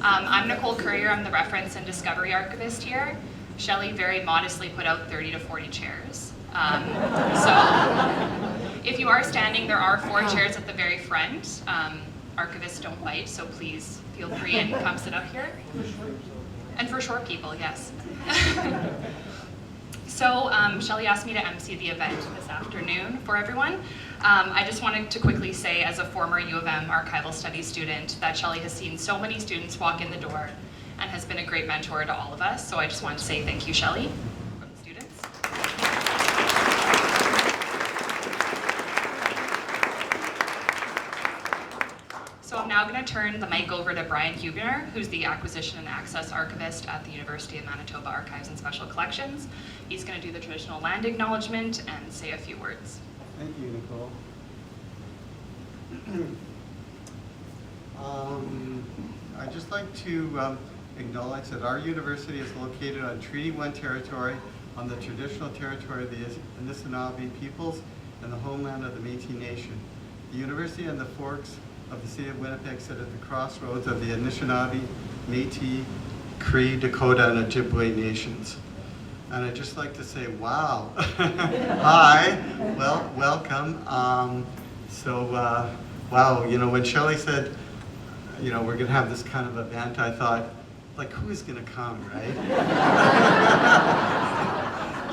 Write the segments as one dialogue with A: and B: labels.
A: I'm Nicole Courier. I'm the reference and discovery archivist here. Shelley very modestly put out 30 to 40 chairs. So if you are standing, there are 4 chairs at the very front. Archivists don't bite, so please feel free and come sit up here. And for short people, yes. So Shelley asked me to MC the event this afternoon for everyone. I just wanted to quickly say, as a former U of M archival studies student, that Shelley has seen so many students walk in the door and has been a great mentor to all of us. So I just want to say thank you, Shelley, from the students. So I'm now going to turn the mic over to Brian Huebner, who's the Acquisition and Access Archivist at the University of Manitoba Archives and Special Collections. He's going to do the traditional land acknowledgement and say a few words.
B: Thank you, Nicole. I'd just like to acknowledge that our university is located on Treaty 1 territory, on the traditional territory of the Anishinaabe peoples and the homeland of the Métis Nation. The university and the forks of the city of Winnipeg sit at the crossroads of the Anishinaabe, Métis, Cree, Dakota, and Ojibwe nations. And I'd just like to say, wow. Hi, well, welcome. Wow, you know, when Shelley said, you know, we're gonna have this kind of event, I thought, like, who is gonna come, right?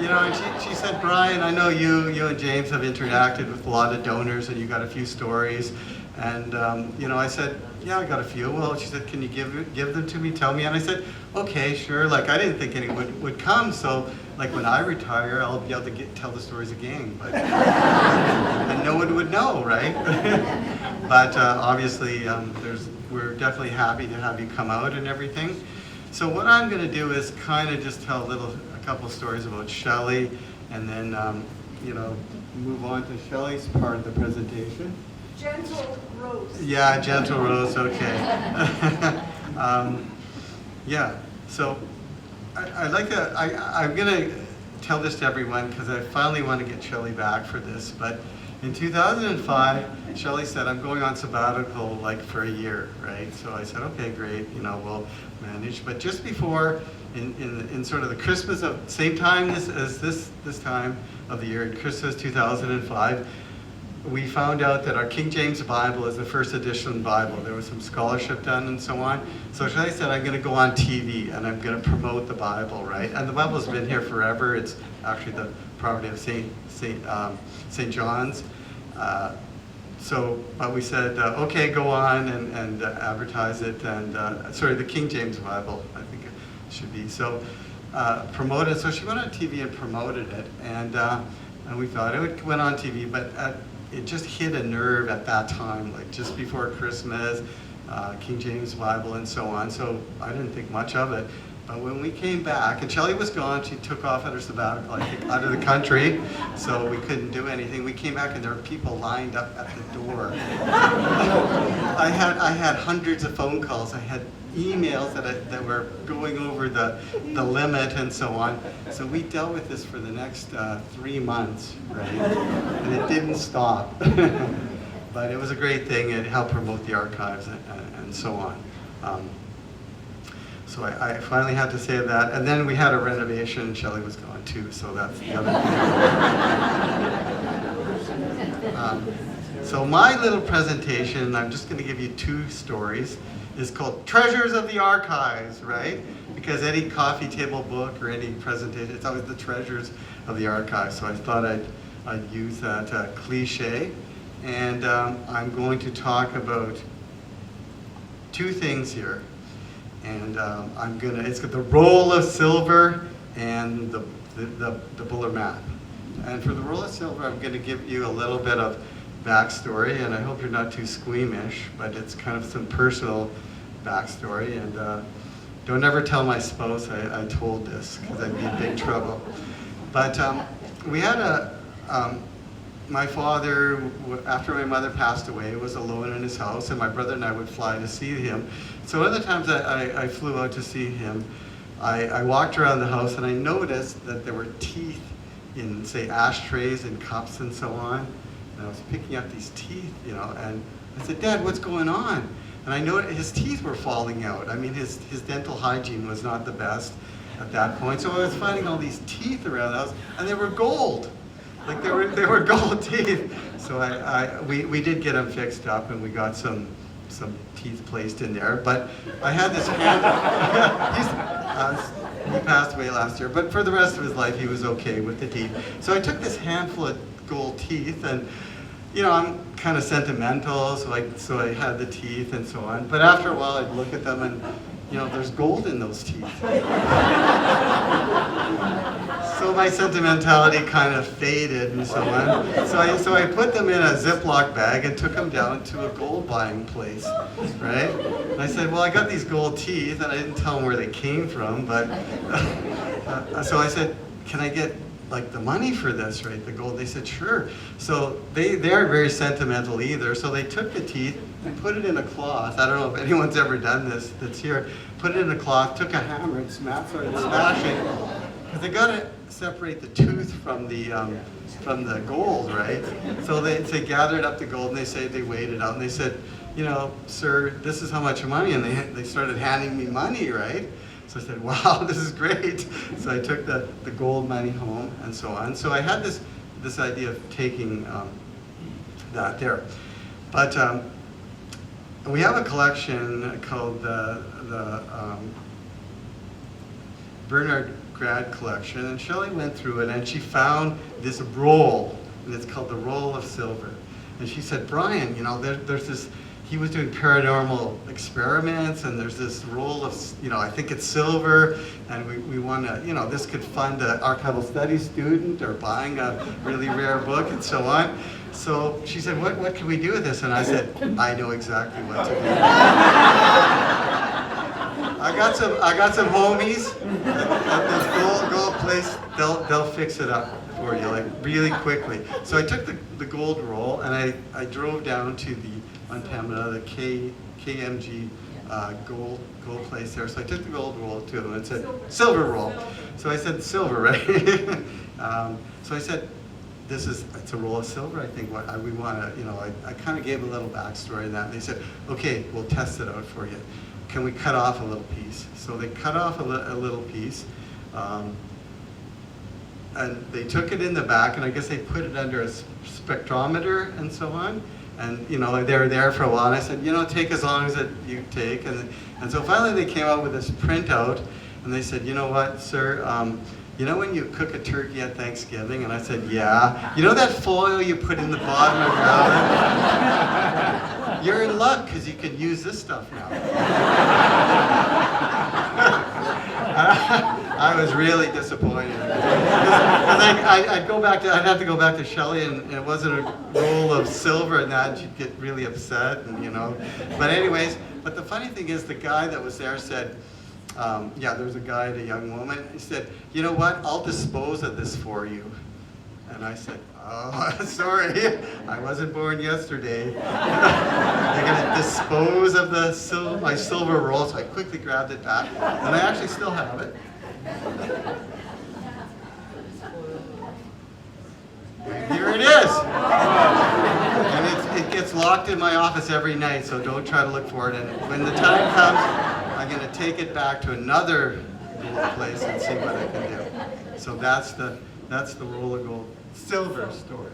B: You know, and she said, Brian, I know you and James have interacted with a lot of donors and you got a few stories. And, you know, I said, yeah, I got a few. Well, she said, can you give them to me, tell me? And I said, okay, sure. Like, I didn't think anyone would come. So, like, when I retire, I'll be able to tell the stories again. But, and no one would know, right? But obviously, we're definitely happy to have you come out and everything. So what I'm going to do is kind of just tell a couple stories about Shelley, and then, you know, move on to Shelley's part of the presentation.
C: Gentle Rose.
B: Yeah, Gentle Rose, okay. Yeah, so I'm going to tell this to everyone because I finally want to get Shelley back for this. But in 2005, Shelley said, I'm going on sabbatical like for a year, right? So I said, okay, great, you know, we'll manage. But just before, in sort of the Christmas of, same time as this time of the year, Christmas 2005, we found out that our King James Bible is the first edition Bible. There was some scholarship done and so on. So Shelley said, I'm going to go on TV and I'm going to promote the Bible, right? And the Bible's been here forever. It's actually the property of St. John's. But we said, okay, go on and advertise it. And sorry, the King James Bible, I think it should be. So promote it. So she went on TV and promoted it. And we thought it went on TV, but it just hit a nerve at that time, like just before Christmas, King James Bible and so on. So I didn't think much of it. But when we came back, and Shelley was gone, she took off at her sabbatical, I think, out of the country, so we couldn't do anything. We came back and there were people lined up at the door. I had hundreds of phone calls. I had emails that were going over the limit and so on. So we dealt with this for the next 3 months, right? And it didn't stop. But it was a great thing. It helped promote the archives and so on. So I finally had to say that. And then we had a renovation. Shelley was gone too, so that's the other thing. So my little presentation, I'm just going to give you 2 stories, is called Treasures of the Archives, right? Because any coffee table book or any presentation, it's always the treasures of the archives. So I thought I'd use that cliche. And I'm going to talk about 2 things here. And it's got the roll of silver and the Buller map. And for the roll of silver, I'm going to give you a little bit of backstory, and I hope you're not too squeamish, but it's kind of some personal backstory. And don't ever tell my spouse I told this, because I'd be in big trouble. But we had my father, after my mother passed away, was alone in his house, and my brother and I would fly to see him. So one of the times I flew out to see him, I walked around the house and I noticed that there were teeth in, say, ashtrays and cups and so on. And I was picking up these teeth, you know, and I said, Dad, what's going on? And I noticed his teeth were falling out. I mean, his dental hygiene was not the best at that point. So I was finding all these teeth around the house, and they were gold. Like they were gold teeth. So we did get them fixed up, and we got some teeth placed in there. But I had this he passed away last year, but for the rest of his life he was okay with the teeth. So I took this handful of gold teeth, and you know, I'm kind of sentimental, so I had the teeth and so on. But after a while I'd look at them and, you know, there's gold in those teeth. So my sentimentality kind of faded and so on. So I put them in a Ziploc bag and took them down to a gold buying place, right? And I said, well, I got these gold teeth, and I didn't tell them where they came from, but so I said, can I get like the money for this, right? The gold. They said, sure. So they aren't very sentimental either. So they took the teeth and put it in a cloth. I don't know if anyone's ever done this that's here. Put it in a cloth, took a hammer and smashed it, because they got to separate the tooth from the gold, right? So they gathered up the gold, and they weighed it out, and they said, you know, sir, this is how much money, and they started handing me money, right? So I said, wow, this is great. So I took the gold money home and so on. So I had this idea of taking that there. But we have a collection called the Bernard Grad collection, and Shelley went through it, and she found this roll, and it's called the Roll of Silver. And she said, Brian, you know, there's this, he was doing paranormal experiments, and there's this roll of, you know, I think it's silver, and we want to, you know, this could fund an archival studies student or buying a really rare book and so on. So she said, what can we do with this? And I said, I know exactly what to do. I got some homies at this gold place. They'll fix it up for you, like really quickly. So I took the gold roll, and I drove down to the on Pembina, the KMG gold place there. So I took the gold roll to them and said, silver roll. So I said, silver, right? So I said, it's a roll of silver, I think. We want to, you know, I kind of gave a little backstory in that. And they said, okay, we'll test it out for you. Can we cut off a little piece? So they cut off a little piece. And they took it in the back, and I guess they put it under a spectrometer and so on. And, you know, they were there for a while, and I said, you know, take as long as you take. And so finally they came out with this printout, and they said, you know what, sir, you know when you cook a turkey at Thanksgiving? And I said, yeah. You know that foil you put in the bottom of your oven? You're in luck, because you can use this stuff now. I was really disappointed. I'd have to go back to Shelley, and it wasn't a roll of silver and that, and she'd get really upset, and you know. But anyways, but the funny thing is, the guy that was there said, yeah, there was a guy and a young woman. He said, you know what, I'll dispose of this for you. And I said, oh, sorry, I wasn't born yesterday. They're going to dispose of my silver roll, so I quickly grabbed it back, and I actually still have it. And here it is. And it gets locked in my office every night, so don't try to look for it. And when the time comes, I'm going to take it back to another gold place and see what I can do. So that's the roll of gold silver story.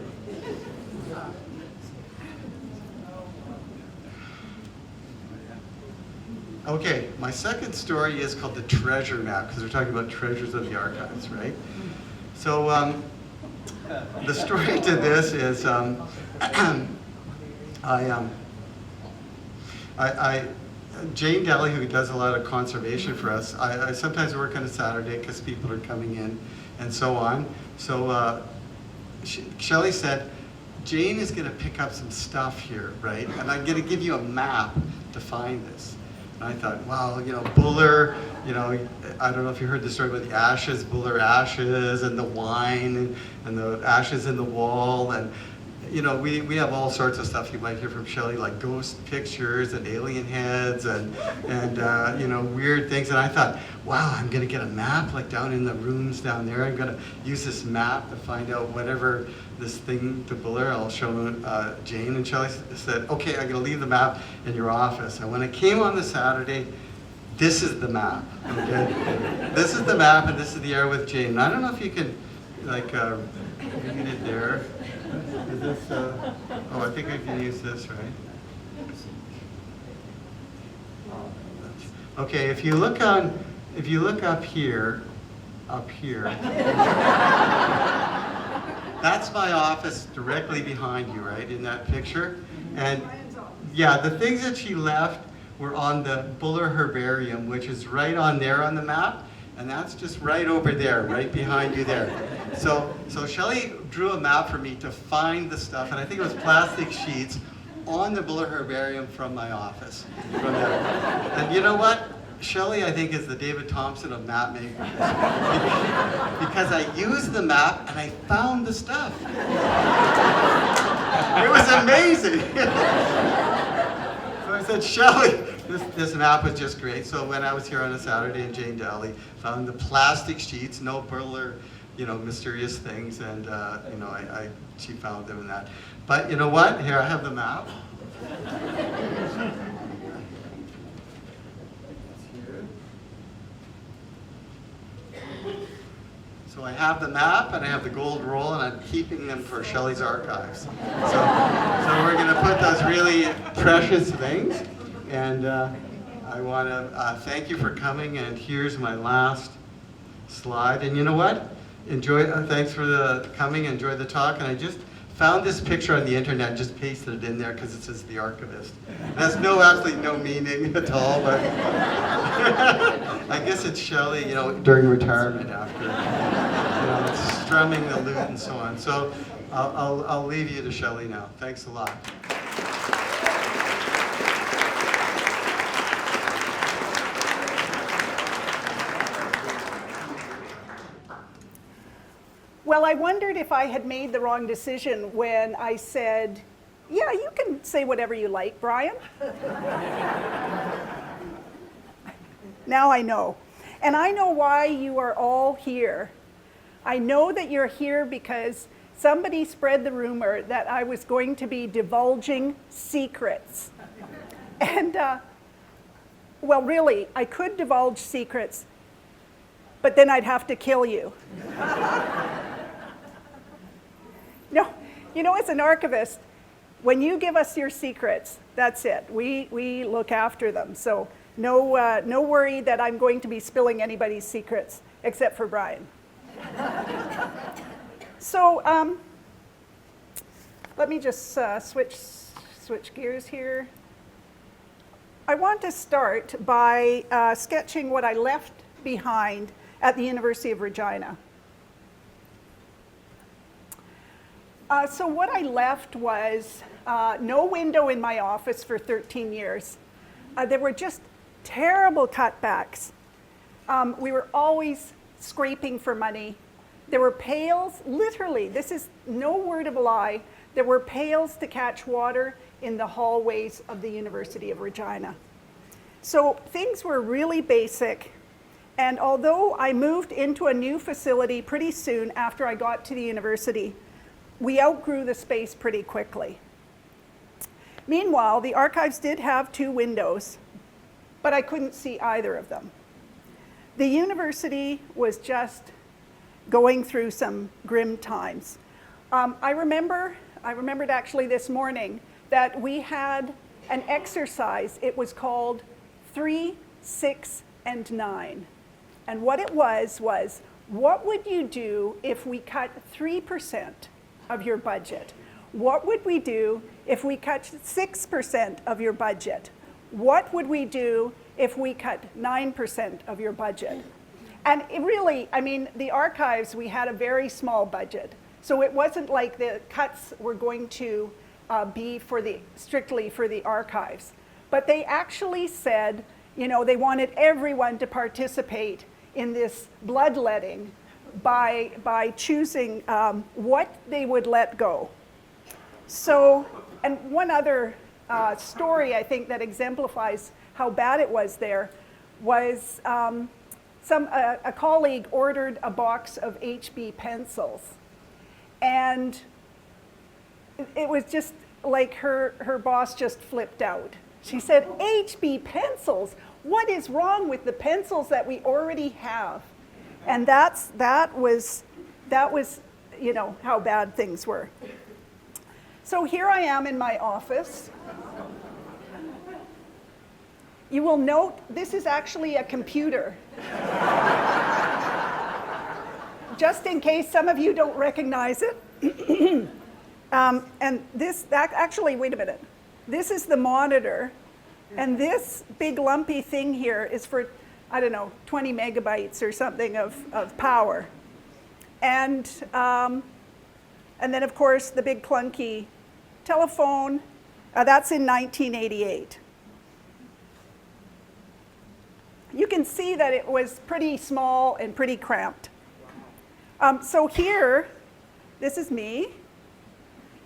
B: Okay, my second story is called the treasure map, because we're talking about treasures of the archives, right? So the story to this is Jane Daly, who does a lot of conservation for us, I sometimes work on a Saturday because people are coming in and so on. So Shelley said, Jane is going to pick up some stuff here, right? And I'm going to give you a map to find this. And I thought, wow, you know, Buller, you know, I don't know if you heard the story about the ashes, Buller ashes, and the wine, and the ashes in the wall, and we have all sorts of stuff you might hear from Shelley, like ghost pictures and alien heads and weird things. And I thought, wow, I'm going to get a map like down in the rooms down there. I'm going to use this map to find out whatever this thing to Buller. I'll show Jane. And Shelley said, okay, I'm going to leave the map in your office. And when I came on the Saturday, this is the map. Okay, this is the map, and this is the air with Jane. And I don't know if you can read it there. Is this, I think I can use this, right? Okay, if you look up here, that's my office directly behind you, right, in that picture. And yeah, the things that she left were on the Buller Herbarium, which is right on there on the map. And that's just right over there, right behind you there. So Shelley drew a map for me to find the stuff, and I think it was plastic sheets on the Buller Herbarium from my office. From there. And you know what? Shelley, I think, is the David Thompson of map makers. Because I used the map and I found the stuff. It was amazing. So I said, Shelley, this map was just great. So when I was here on a Saturday in Jane Deli, found the plastic sheets, no Buller, mysterious things, and she found them in that. But you know what? Here I have the map. So I have the map and I have the gold roll, and I'm keeping them for Shelley's archives. So we're going to put those really precious things. And I want to thank you for coming. And here's my last slide. And you know what? Thanks for coming. Enjoy the talk. And I just found this picture on the internet and just pasted it in there because it says the archivist. It has absolutely no meaning at all, but I guess it's Shelley, during retirement after, strumming the lute and so on. So I'll leave you to Shelley now. Thanks a lot.
C: Well, I wondered if I had made the wrong decision when I said, yeah, you can say whatever you like, Brian. Now I know. And I know why you are all here. I know that you're here because somebody spread the rumor that I was going to be divulging secrets. And, well, really, I could divulge secrets, but then I'd have to kill you. No, as an archivist, when you give us your secrets, that's it. We look after them. So no worry that I'm going to be spilling anybody's secrets, except for Brian. So let me just switch gears here. I want to start by sketching what I left behind at the University of Regina. So what I left was no window in my office for 13 years. There were just terrible cutbacks. We were always scraping for money. There were pails, literally, this is no word of a lie, there were pails to catch water in the hallways of the University of Regina. So things were really basic. And although I moved into a new facility pretty soon after I got to the university, we outgrew the space pretty quickly. Meanwhile, the archives did have 2 windows, but I couldn't see either of them. The university was just going through some grim times. I remembered actually this morning that we had an exercise. It was called 3, 6, and 9. And what it was, what would you do if we cut 3% of your budget? What would we do if we cut 6% of your budget? What would we do if we cut 9% of your budget? And it really, the archives, we had a very small budget. So it wasn't like the cuts were going to be strictly for the archives. But they actually said, they wanted everyone to participate in this bloodletting by choosing what they would let go. So, and one other story I think that exemplifies how bad it was there was a colleague ordered a box of HB pencils, and it was just like her boss just flipped out. She said, HB pencils, what is wrong with the pencils that we already have? And that was how bad things were. So here I am in my office. You will note this is actually a computer. Just in case some of you don't recognize it. And actually, wait a minute. This is the monitor, and this big lumpy thing here is for, I don't know, 20 megabytes or something of power. And then, of course, the big clunky telephone. That's in 1988. You can see that it was pretty small and pretty cramped. So here, this is me,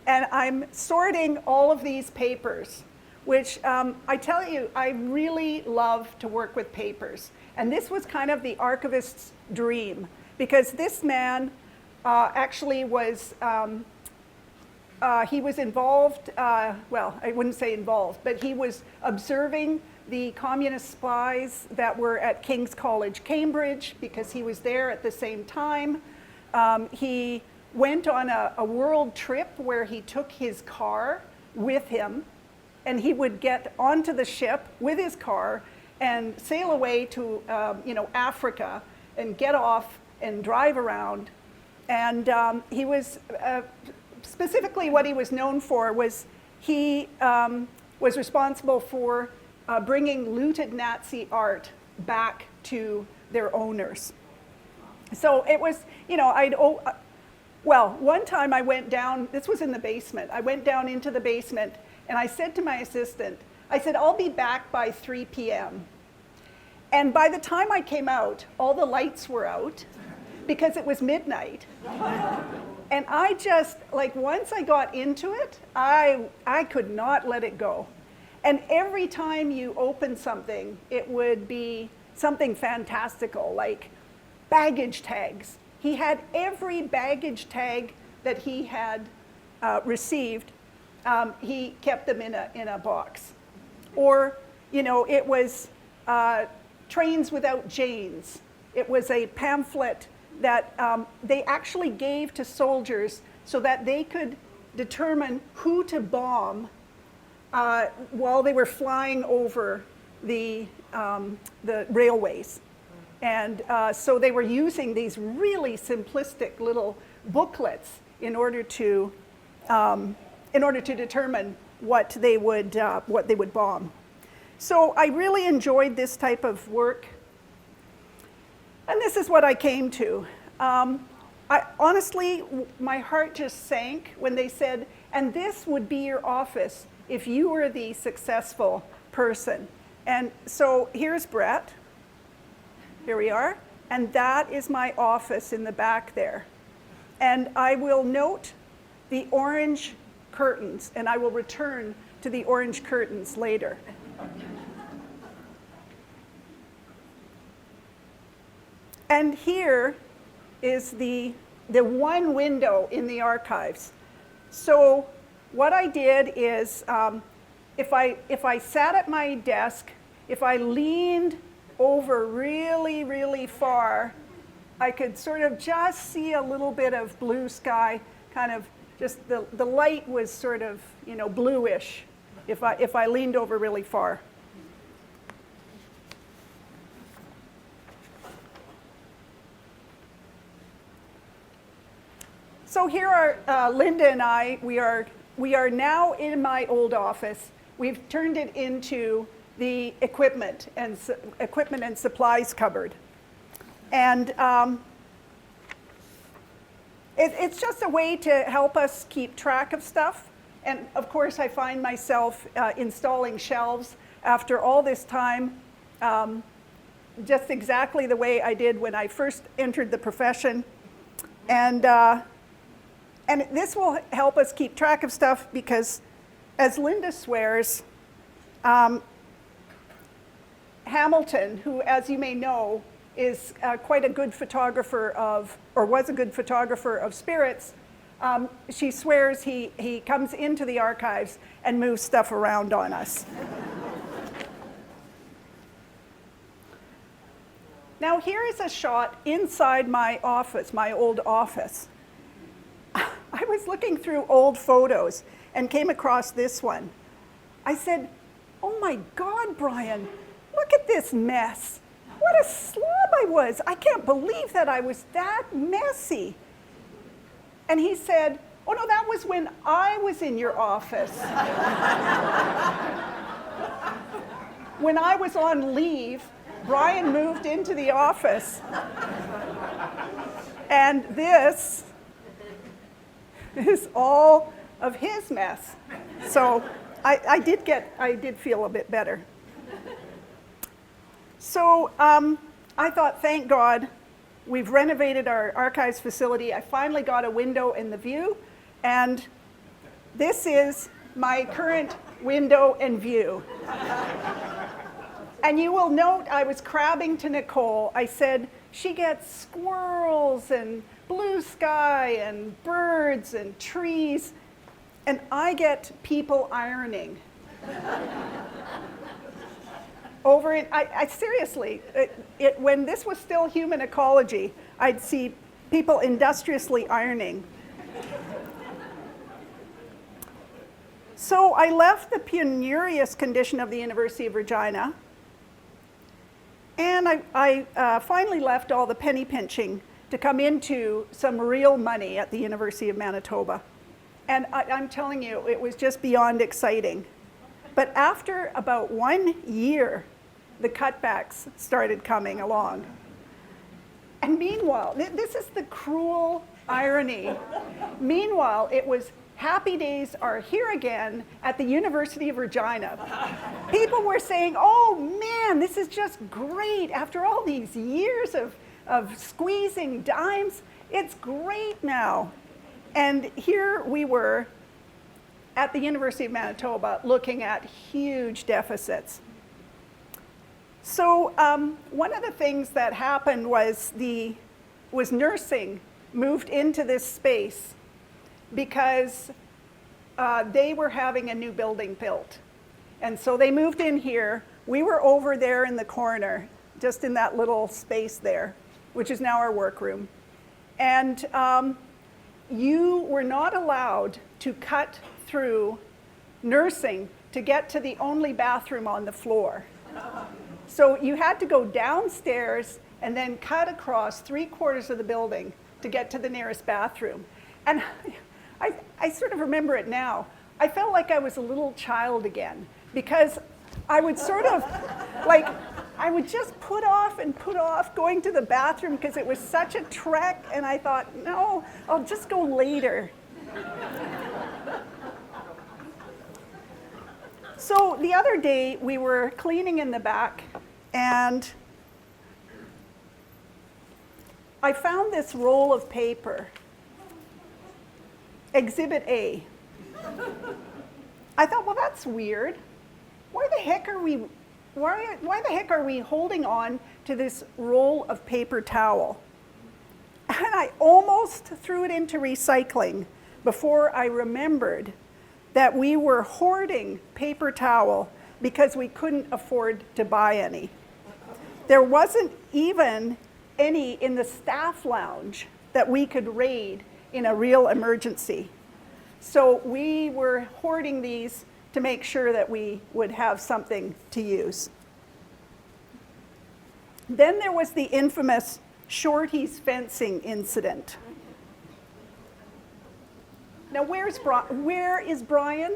C: and I'm sorting all of these papers, which I tell you, I really love to work with papers. And this was kind of the archivist's dream, because this man actually was, he was involved, well, I wouldn't say involved, but he was observing the communist spies that were at King's College, Cambridge, because he was there at the same time. He went on a world trip where he took his car with him, and he would get onto the ship with his car and sail away to Africa and get off and drive around. And he was, specifically what he was known for was he was responsible for bringing looted Nazi art back to their owners. So it was, well, one time I went down, this was in the basement, I went down into the basement and I said to my assistant, I said, I'll be back by 3 p.m. And by the time I came out, all the lights were out because it was midnight. And I just, once I got into it, I could not let it go. And every time you open something, it would be something fantastical, like baggage tags. He had every baggage tag that he had received, he kept them in a box. Or, it was Trains Without Janes. It was a pamphlet that they actually gave to soldiers so that they could determine who to bomb while they were flying over the railways. And so they were using these really simplistic little booklets in order to determine what they would bomb. So I really enjoyed this type of work. And this is what I came to. Honestly, my heart just sank when they said, and this would be your office if you were the successful person. And so here's Brett. Here we are. And that is my office in the back there. And I will note the orange curtains, and I will return to the orange curtains later. And here is the one window in the archives. So what I did is, if I sat at my desk, if I leaned over really, really far, I could sort of just see a little bit of blue sky, kind of just the light was sort of, bluish if I leaned over really far. So here are Linda and I. We are now in my old office. We've turned it into the equipment and supplies cupboard, and it's just a way to help us keep track of stuff. And of course, I find myself installing shelves after all this time, just exactly the way I did when I first entered the profession. And And this will help us keep track of stuff because, as Linda swears, Hamilton, who, as you may know, is quite a good photographer of, or was a good photographer of spirits, she swears he comes into the archives and moves stuff around on us. Now here is a shot inside my office, my old office. I was looking through old photos and came across this one. I said, "Oh my God, Brian, look at this mess. What a slob I was. I can't believe that I was that messy." And he said, "Oh no, that was when I was in your office." When I was on leave, Brian moved into the office. And this is all of his mess. So I did feel a bit better. So I thought, thank God, we've renovated our archives facility. I finally got a window in the view, and this is my current window and view. And you will note I was crabbing to Nicole. I said, she gets squirrels and blue sky and birds and trees, and I get people ironing. Over it, I seriously, when this was still human ecology, I'd see people industriously ironing. So I left the penurious condition of the University of Regina, and I finally left all the penny pinching to come into some real money at the University of Manitoba. And I'm telling you, it was just beyond exciting. But after about 1 year, the cutbacks started coming along. And meanwhile, this is the cruel irony. Meanwhile, it was happy days are here again at the University of Regina. People were saying, "Oh man, this is just great. After all these years of squeezing dimes, it's great now." And here we were at the University of Manitoba looking at huge deficits. So one of the things that happened was nursing moved into this space because they were having a new building built. And so they moved in here. We were over there in the corner, just in that little space there, which is now our workroom. And you were not allowed to cut through nursing to get to the only bathroom on the floor. So you had to go downstairs and then cut across 3/4 of the building to get to the nearest bathroom. And I sort of remember it now. I felt like I was a little child again, because I would sort of, like, I would just put off going to the bathroom because it was such a trek, and I thought, no, I'll just go later. So the other day, we were cleaning in the back, and I found this roll of paper, Exhibit A. I thought, well, that's weird. Why the heck are we holding on to this roll of paper towel? And I almost threw it into recycling before I remembered that we were hoarding paper towel because we couldn't afford to buy any. There wasn't even any in the staff lounge that we could raid in a real emergency. So we were hoarding these to make sure that we would have something to use. Then there was the infamous Shorty's fencing incident. Now where is Brian?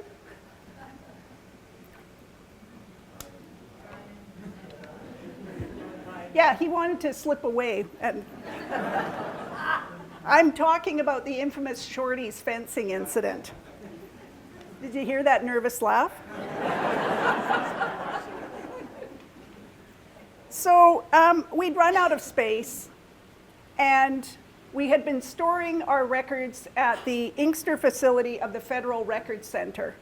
C: Yeah, he wanted to slip away. And I'm talking about the infamous Shorty's fencing incident. Did you hear that nervous laugh? So we'd run out of space, and we had been storing our records at the Inkster facility of the Federal Records Center.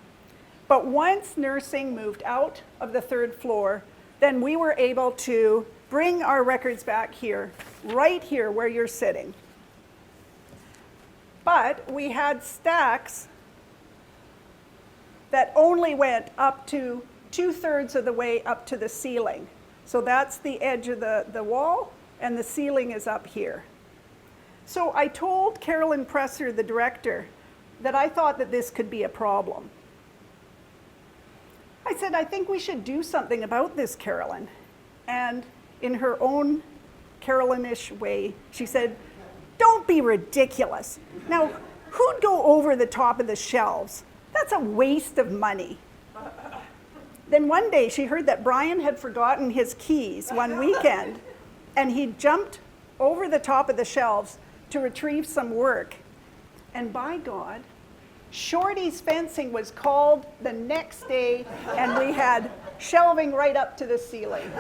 C: But once nursing moved out of the 3rd floor, then we were able to bring our records back here, right here where you're sitting. But we had stacks that only went up to 2/3 of the way up to the ceiling. So that's the edge of the wall, and the ceiling is up here. So I told Carolyn Presser, the director, that I thought that this could be a problem. I said, I think we should do something about this, Carolyn. And in her own Carolyn-ish way, she said, don't be ridiculous. Now, who'd go over the top of the shelves? That's a waste of money. Then one day she heard that Brian had forgotten his keys one weekend, and he jumped over the top of the shelves to retrieve some work. And by God, Shorty's fencing was called the next day, and we had shelving right up to the ceiling.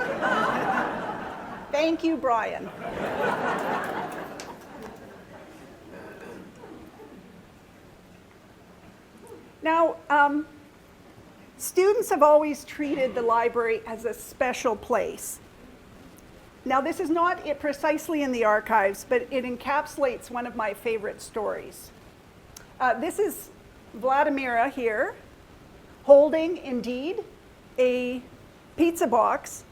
C: Thank you, Brian. Now, students have always treated the library as a special place. Now, this is not precisely in the archives, but it encapsulates one of my favorite stories. This is Vladimira here, holding, indeed, a pizza box.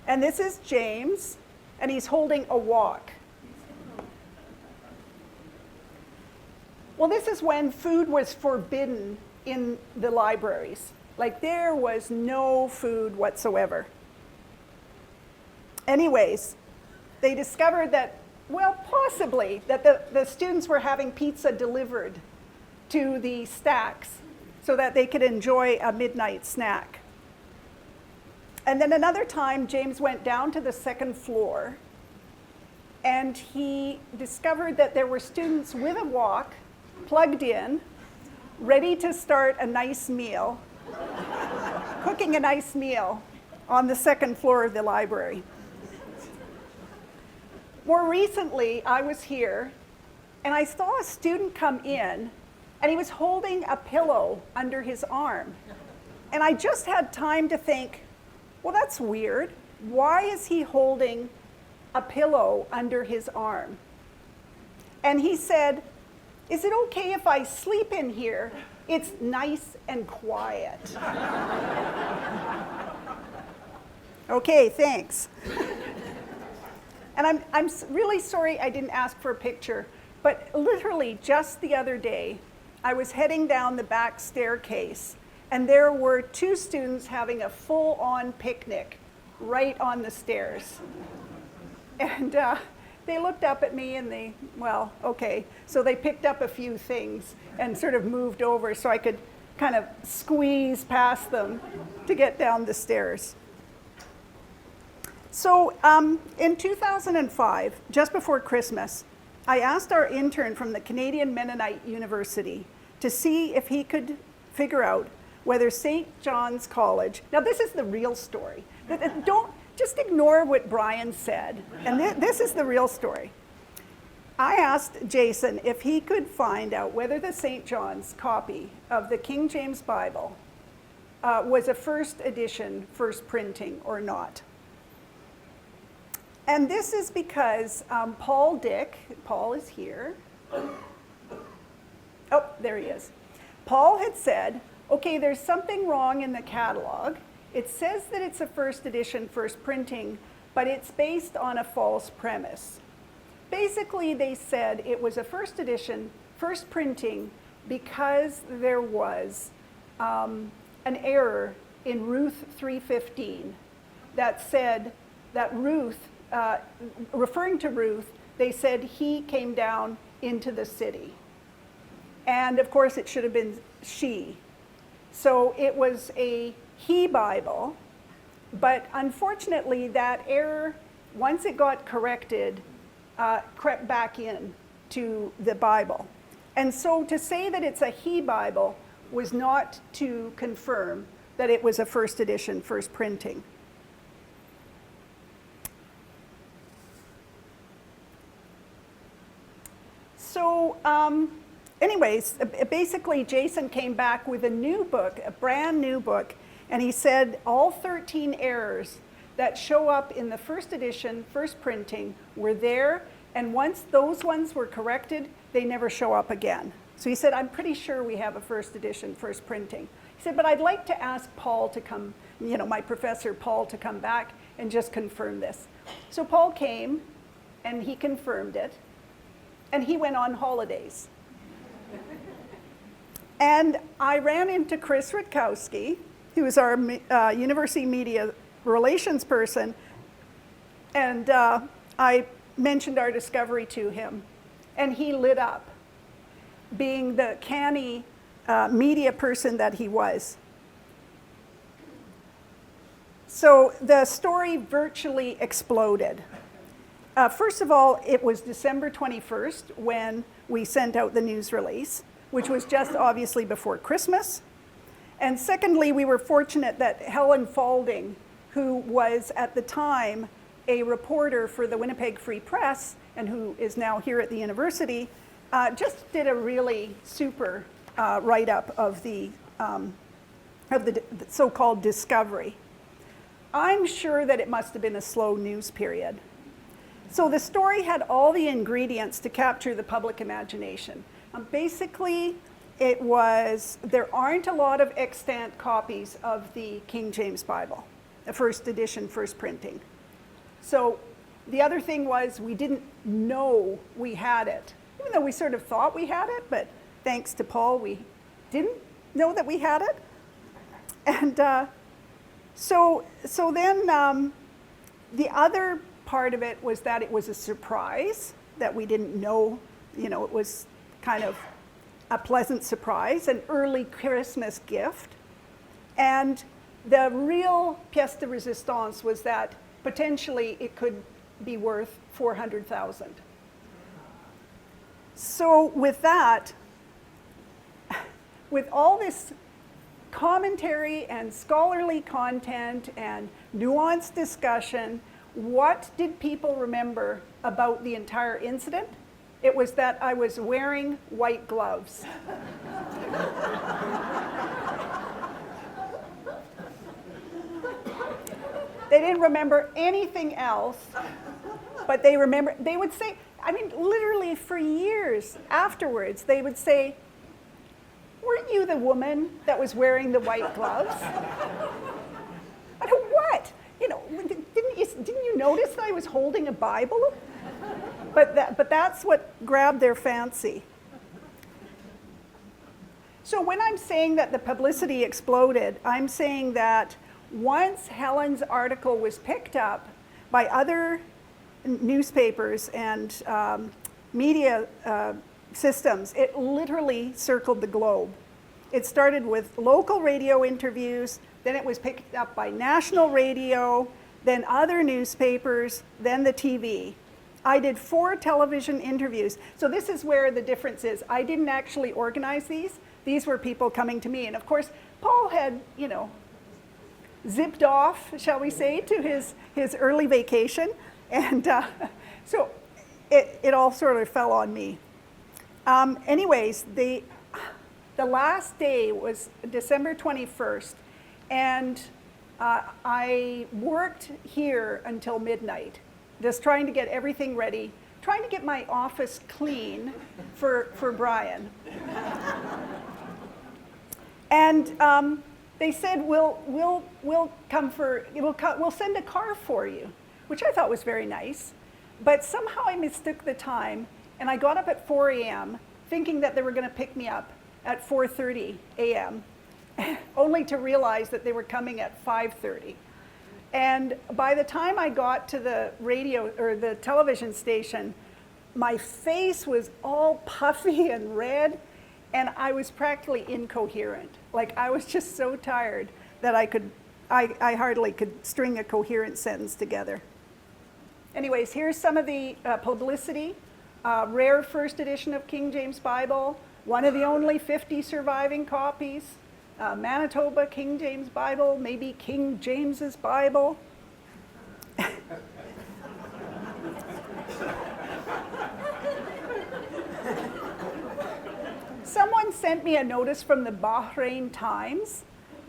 C: And this is James, and he's holding a wok. Well, this is when food was forbidden in the libraries. Like, there was no food whatsoever. Anyways, they discovered that, well, possibly, that the students were having pizza delivered to the stacks so that they could enjoy a midnight snack. And then another time, James went down to the 2nd floor, and he discovered that there were students with a wok, plugged in, ready to start a nice meal, cooking a nice meal on the 2nd floor of the library. More recently, I was here, and I saw a student come in, and he was holding a pillow under his arm. And I just had time to think, well, that's weird. Why is he holding a pillow under his arm? And he said, is it okay if I sleep in here? It's nice and quiet. Okay, thanks. And I'm really sorry I didn't ask for a picture, but literally just the other day, I was heading down the back staircase, and there were 2 students having a full-on picnic right on the stairs. And they looked up at me and they, well, okay. So they picked up a few things and sort of moved over so I could kind of squeeze past them to get down the stairs. So in 2005, just before Christmas, I asked our intern from the Canadian Mennonite University to see if he could figure out whether St. John's College, now this is the real story. Don't just ignore what Brian said, and this is the real story. I asked Jason if he could find out whether the St. John's copy of the King James Bible was a 1st edition, 1st printing or not. And this is because Paul is here. Oh, there he is. Paul had said, okay, there's something wrong in the catalog. It says that it's a 1st edition, 1st printing, but it's based on a false premise. Basically, they said it was a 1st edition, 1st printing because there was an error in Ruth 3:15 that said that Ruth, referring to Ruth, they said he came down into the city. And of course, it should have been she. So it was a he Bible, but unfortunately that error, once it got corrected, crept back in to the Bible. And so to say that it's a he Bible was not to confirm that it was a 1st edition, 1st printing. So anyways, basically Jason came back with a new book, a brand new book, and he said all 13 errors that show up in the first edition, first printing, were there, and once those ones were corrected, they never show up again. So he said, I'm pretty sure we have a first edition, first printing. He said, but I'd like to ask Paul to come, my professor Paul, to come back and just confirm this. So Paul came, and he confirmed it, and he went on holidays. And I ran into Chris Rutkowski, who is our university media relations person, and I mentioned our discovery to him, and he lit up, being the canny media person that he was. So the story virtually exploded. First of all, it was December 21st when we sent out the news release, which was just obviously before Christmas. And secondly, we were fortunate that Helen Faulding, who was at the time a reporter for the Winnipeg Free Press and who is now here at the university, just did a really super write-up of the so-called discovery. I'm sure that it must have been a slow news period. So the story had all the ingredients to capture the public imagination. Basically, there aren't a lot of extant copies of the King James Bible, the first edition, first printing. So the other thing was we didn't know we had it, even though we sort of thought we had it, but thanks to Paul, we didn't know that we had it. And so then the other part of it was that it was a surprise, that we didn't know, it was kind of a pleasant surprise, an early Christmas gift. And the real pièce de résistance was that potentially it could be worth $400,000. So with that, with all this commentary and scholarly content and nuanced discussion, what did people remember about the entire incident? It was that I was wearing white gloves. They didn't remember anything else, but they would say, literally for years afterwards, they would say, weren't you the woman that was wearing the white gloves? I go, what? Didn't you notice that I was holding a Bible? But that's what grabbed their fancy. So when I'm saying that the publicity exploded, I'm saying that once Helen's article was picked up by other newspapers and media systems, it literally circled the globe. It started with local radio interviews, then it was picked up by national radio, then other newspapers, then the TV. I did 4 television interviews. So this is where the difference is. I didn't actually organize these. These were people coming to me. And of course, Paul had, zipped off, shall we say, to his early vacation. And so it all sort of fell on me. Anyways, the last day was December 21st. And I worked here until midnight, just trying to get everything ready, trying to get my office clean for Brian. And they said, we'll send a car for you, which I thought was very nice. But somehow I mistook the time, and I got up at 4 a.m. thinking that they were going to pick me up at 4:30 a.m., only to realize that they were coming at 5:30. And by the time I got to the radio or the television station, my face was all puffy and red, and I was practically incoherent. Like, I was just so tired that I hardly could string a coherent sentence together. Anyways, here's some of the publicity. Rare first edition of King James Bible, one of the only 50 surviving copies. Manitoba King James Bible, maybe King James's Bible. sent me a notice from the Bahrain Times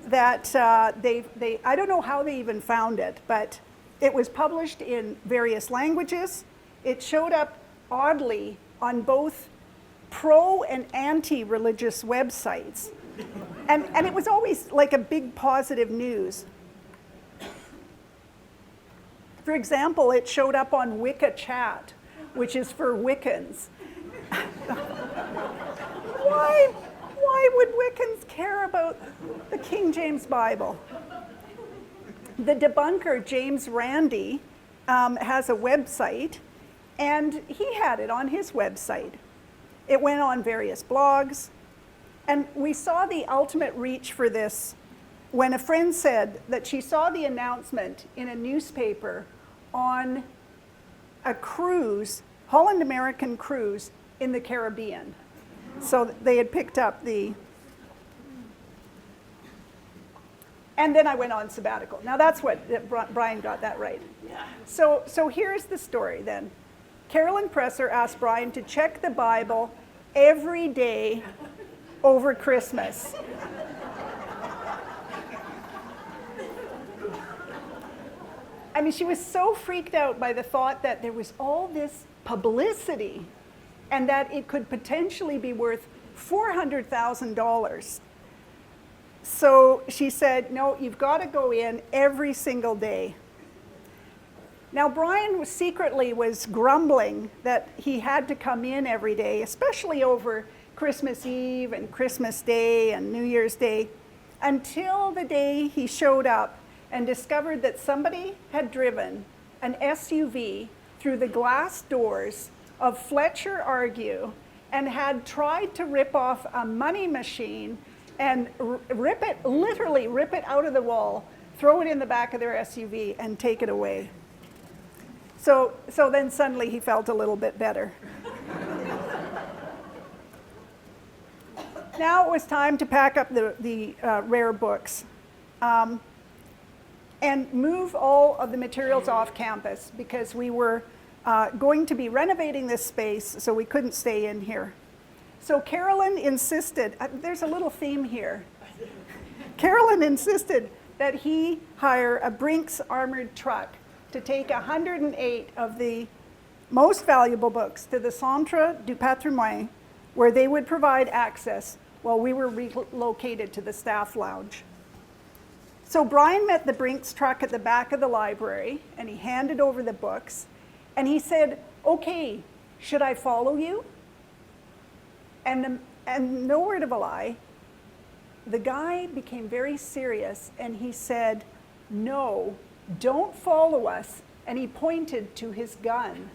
C: that I don't know how they even found it, but it was published in various languages. It showed up oddly on both pro and anti-religious websites. And it was always like a big positive news. For example, it showed up on Wicca Chat, which is for Wiccans. Why would Wiccans care about the King James Bible? The debunker, James Randi, has a website, and he had it on his website. It went on various blogs, and we saw the ultimate reach for this when a friend said that she saw the announcement in a newspaper on a cruise, Holland American cruise in the Caribbean. So they had picked up the, and then I went on sabbatical. Now that's what, Brian got that right. Yeah. So here's the story then. Carolyn Presser asked Brian to check the Bible every day over Christmas. I mean, she was so freaked out by the thought that there was all this publicity and that it could potentially be worth $400,000. So she said, no, you've got to go in every single day. Now, Brian secretly was grumbling that he had to come in every day, especially over Christmas Eve and Christmas Day and New Year's Day, until the day he showed up and discovered that somebody had driven an SUV through the glass doors of Fletcher Argue and had tried to rip off a money machine and literally rip it out of the wall, throw it in the back of their SUV and take it away. So then suddenly he felt a little bit better. Now it was time to pack up the rare books and move all of the materials off campus because we were going to be renovating this space, so we couldn't stay in here. So Carolyn insisted, there's a little theme here. Carolyn insisted that he hire a Brinks armored truck to take 108 of the most valuable books to the Centre du Patrimoine, where they would provide access while we were relocated to the staff lounge. So Brian met the Brinks truck at the back of the library, and he handed over the books, and he said, okay, should I follow you? And no word of a lie, the guy became very serious, and he said, no, don't follow us, and he pointed to his gun.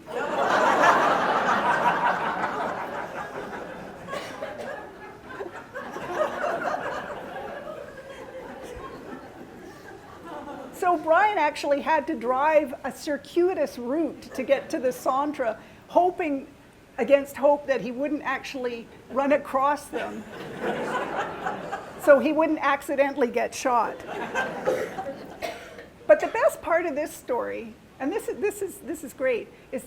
C: So Brian actually had to drive a circuitous route to get to the Centre, hoping against hope that he wouldn't actually run across them, so he wouldn't accidentally get shot. But the best part of this story, and this is great, is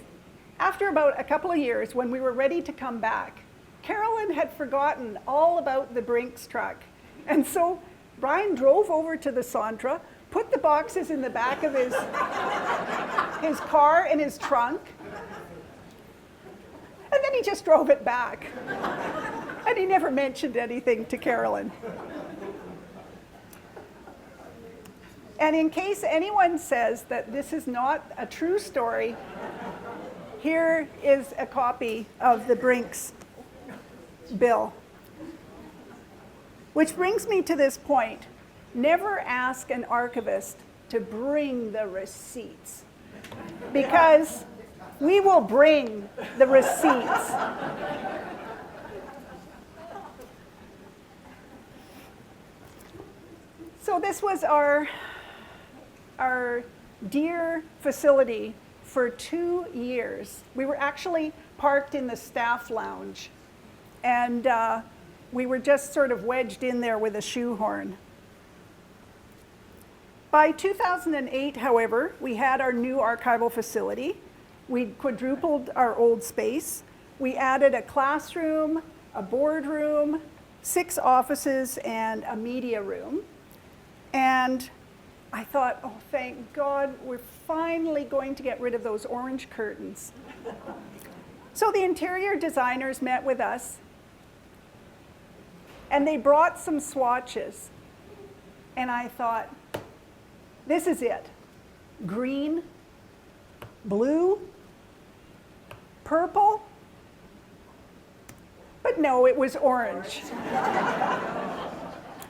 C: after about a couple of years, when we were ready to come back, Carolyn had forgotten all about the Brinks truck. And so Brian drove over to the Centre, put the boxes in the back of his car in his trunk, and then he just drove it back. And he never mentioned anything to Carolyn. And in case anyone says that this is not a true story, here is a copy of the Brinks Bill. Which brings me to this point. Never ask an archivist to bring the receipts, because we will bring the receipts. So this was our dear facility for 2 years. We were actually parked in the staff lounge, and we were just sort of wedged in there with a shoehorn. By 2008, however, we had our new archival facility. We quadrupled our old space. We added a classroom, a boardroom, 6 offices and a media room. And I thought, oh, thank God, we're finally going to get rid of those orange curtains. So the interior designers met with us, and they brought some swatches. And I thought, this is it. Green, blue, purple. But no, it was orange.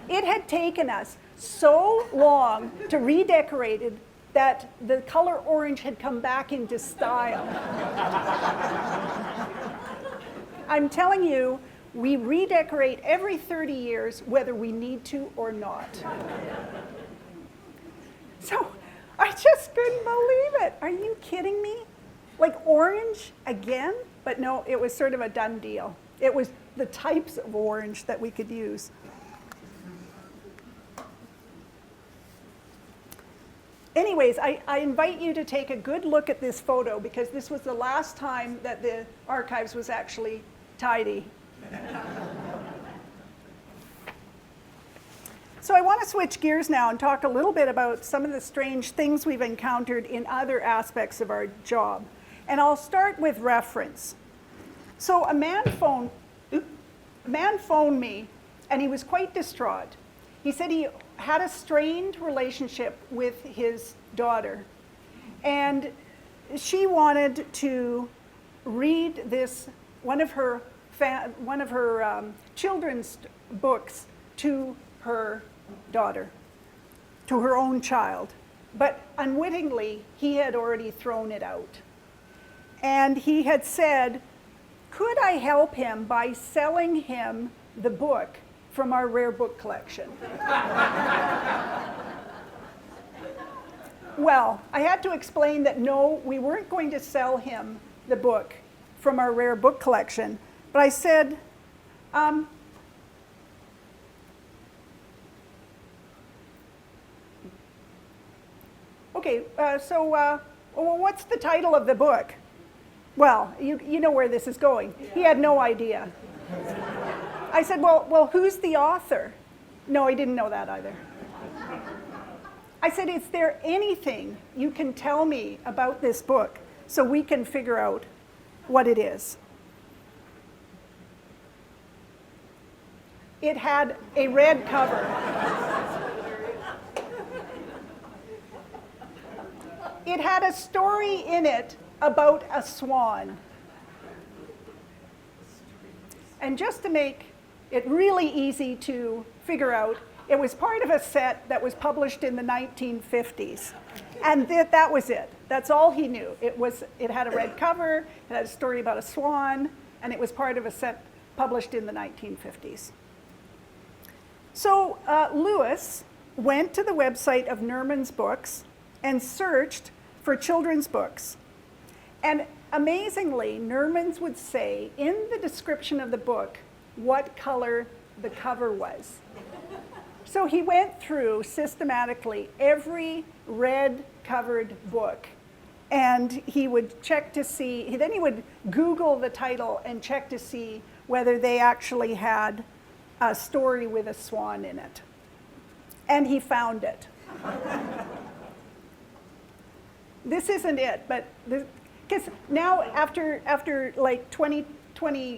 C: It had taken us so long to redecorate it that the color orange had come back into style. I'm telling you, we redecorate every 30 years, whether we need to or not. So I just couldn't believe it. Are you kidding me? Like orange again? But no, it was sort of a done deal. It was the types of orange that we could use. Anyways, I invite you to take a good look at this photo because this was the last time that the archives was actually tidy. So I want to switch gears now and talk a little bit about some of the strange things we've encountered in other aspects of our job. And I'll start with reference. So a man phoned me, and he was quite distraught. He said he had a strained relationship with his daughter, and she wanted to read this one of her children's books to her daughter, to her own child, but unwittingly he had already thrown it out. And he had said, could I help him by selling him the book from our rare book collection? Well, I had to explain that no, we weren't going to sell him the book from our rare book collection, but I said, okay, well, what's the title of the book? Well, you know where this is going. Yeah. He had no idea. I said, well, who's the author? No, he didn't know that either. I said, is there anything you can tell me about this book so we can figure out what it is? It had a red cover. It had a story in it about a swan. And just to make it really easy to figure out, it was part of a set that was published in the 1950s. And that was it. That's all he knew. It had a red cover, it had a story about a swan, and it was part of a set published in the 1950s. So Lewis went to the website of Nerman's Books and searched for children's books. And amazingly, Nerman's would say in the description of the book what color the cover was. So he went through systematically every red-covered book, and he would check to see, then he would Google the title and check to see whether they actually had a story with a swan in it. And he found it. This isn't it, but because now after like 20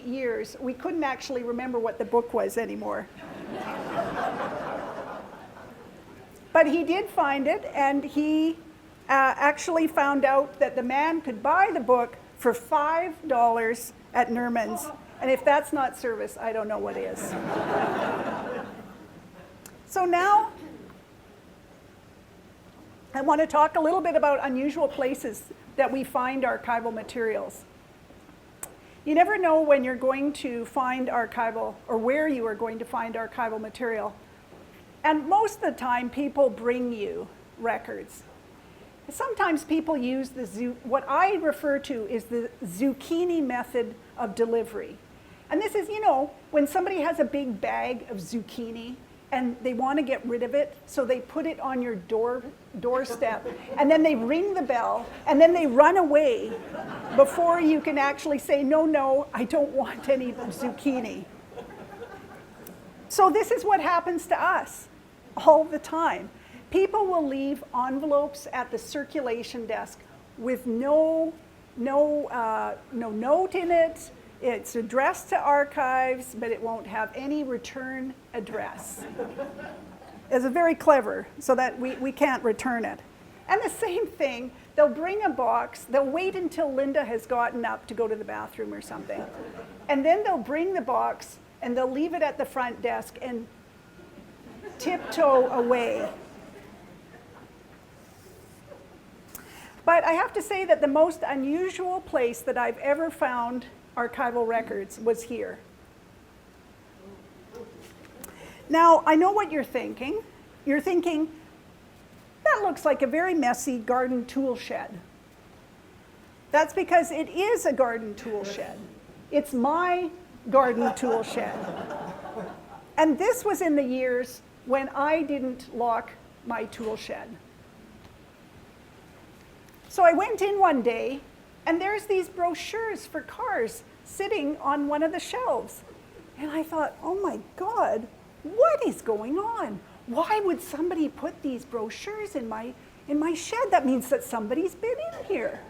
C: years, we couldn't actually remember what the book was anymore. But he did find it, and he actually found out that the man could buy the book for $5 at Nerman's. And if that's not service, I don't know what is. So now, I want to talk a little bit about unusual places that we find archival materials. You never know when you're going to find archival, or where you are going to find archival material. And most of the time, people bring you records. Sometimes people use what I refer to is the zucchini method of delivery. And this is, when somebody has a big bag of zucchini and they want to get rid of it, so they put it on your doorstep, and then they ring the bell, and then they run away before you can actually say, no, I don't want any zucchini. So this is what happens to us all the time. People will leave envelopes at the circulation desk with no note in it. It's addressed to archives, but it won't have any return address. It's very clever, so that we can't return it. And the same thing, they'll bring a box, they'll wait until Linda has gotten up to go to the bathroom or something. And then they'll bring the box and they'll leave it at the front desk and tiptoe away. But I have to say that the most unusual place that I've ever found archival records was here. Now, I know what you're thinking. You're thinking, that looks like a very messy garden tool shed. That's because it is a garden tool shed. It's my garden tool shed. And this was in the years when I didn't lock my tool shed. So I went in one day, and there's these brochures for cars sitting on one of the shelves. And I thought, oh my God, what is going on? Why would somebody put these brochures in my shed? That means that somebody's been in here.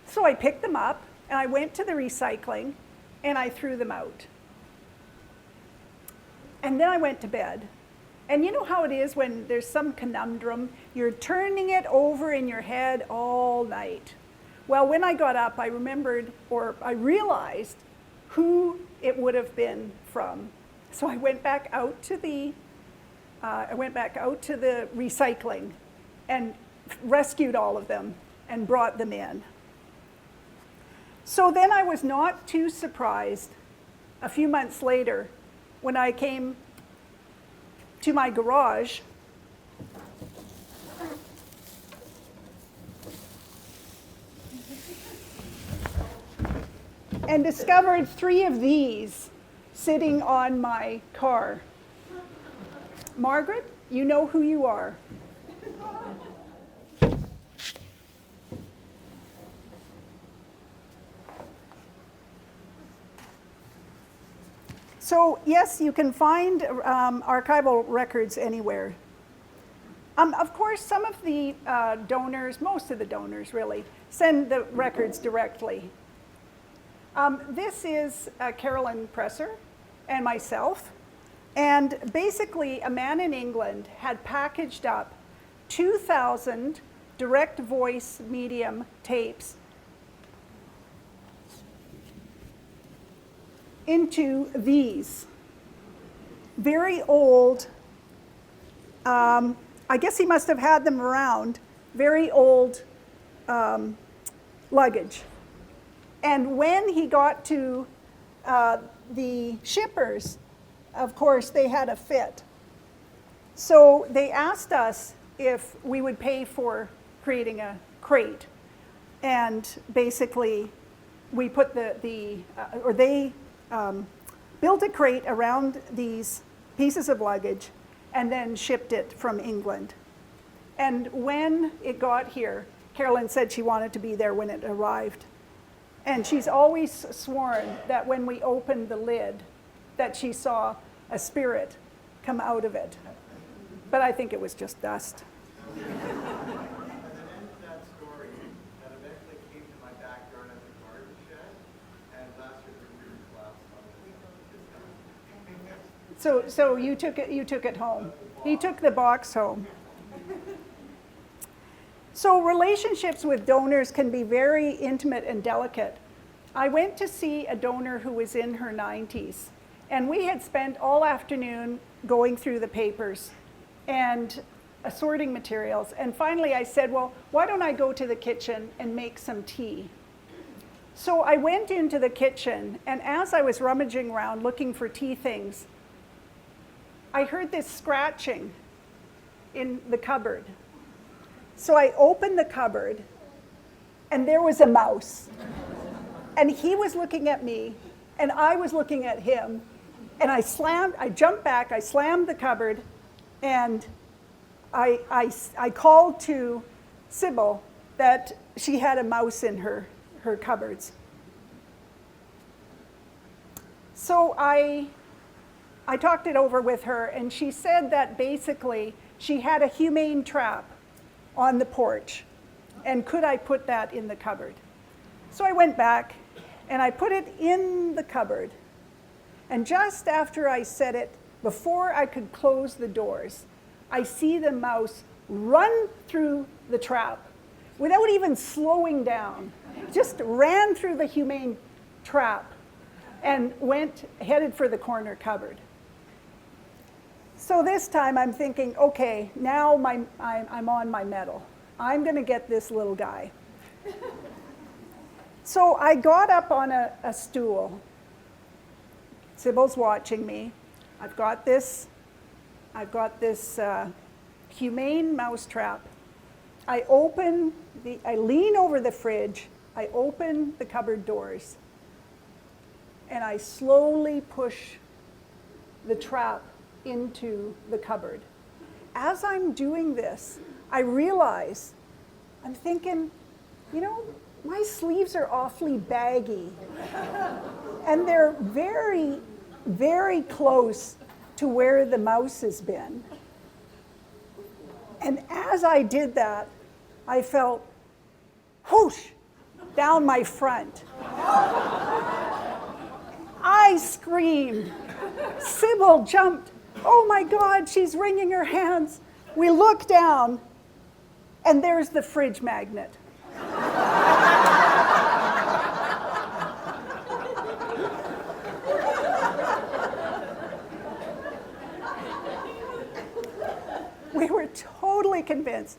C: So I picked them up, and I went to the recycling, and I threw them out. And then I went to bed. And you know how it is when there's some conundrum, you're turning it over in your head all night. Well, when I got up, I remembered, or I realized who it would have been from. So I went back out to the recycling and rescued all of them and brought them in. So then I was not too surprised a few months later when I came to my garage and discovered 3 of these sitting on my car. Margaret, you know who you are. So yes, you can find archival records anywhere. Of course, some of the donors, most of the donors really, send the records directly. This is Carolyn Presser and myself. And basically, a man in England had packaged up 2,000 direct voice medium tapes into these very old, I guess he must have had them around, very old luggage. And when he got to the shippers, of course, they had a fit. So they asked us if we would pay for creating a crate. And basically, we put they built a crate around these pieces of luggage and then shipped it from England. And when it got here, Carolyn said she wanted to be there when it arrived. And she's always sworn that when we opened the lid, that she saw a spirit come out of it. But I think it was just dust.
B: And then in that story, that eventually came to my backyard at the garden shed, and last year the roof collapsed on it.
C: So you took it home. He took the box home. So relationships with donors can be very intimate and delicate. I went to see a donor who was in her 90s, and we had spent all afternoon going through the papers and assorting materials. And finally I said, well, why don't I go to the kitchen and make some tea? So I went into the kitchen, and as I was rummaging around looking for tea things, I heard this scratching in the cupboard. So I opened the cupboard, and there was a mouse. And he was looking at me, and I was looking at him. And I jumped back, I slammed the cupboard, and I called to Sybil that she had a mouse in her cupboards. So I I talked it over with her, and she said that basically she had a humane trap on the porch, and could I put that in the cupboard? So I went back, and I put it in the cupboard, and just after I said it, before I could close the doors, I see the mouse run through the trap without even slowing down, just ran through the humane trap and headed for the corner cupboard. So this time I'm thinking, okay, now I'm on my mettle. I'm going to get this little guy. So I got up on a stool. Sybil's watching me. I've got this humane mouse trap. I lean over the fridge, I open the cupboard doors, and I slowly push the trap into the cupboard. As I'm doing this, I realize, I'm thinking, my sleeves are awfully baggy. And they're very, very close to where the mouse has been. And as I did that, I felt whoosh down my front. I screamed. Sybil jumped. Oh my God, she's wringing her hands. We look down, and there's the fridge magnet. We were totally convinced.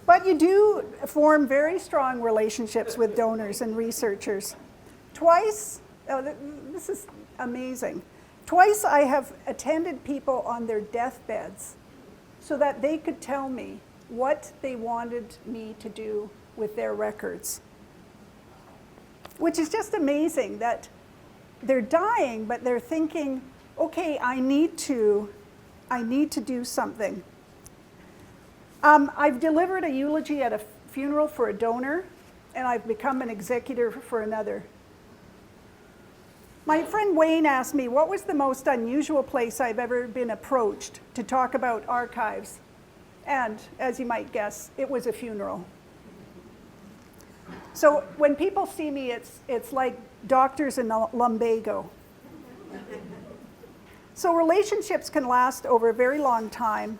C: But you do form very strong relationships with donors and researchers. Twice, this is amazing. Twice I have attended people on their deathbeds so that they could tell me what they wanted me to do with their records. Which is just amazing that they're dying, but they're thinking, okay, I need to do something. I've delivered a eulogy at a funeral for a donor, and I've become an executor for another. My friend Wayne asked me, what was the most unusual place I've ever been approached to talk about archives? And as you might guess, it was a funeral. So when people see me, it's like doctors in lumbago. So relationships can last over a very long time,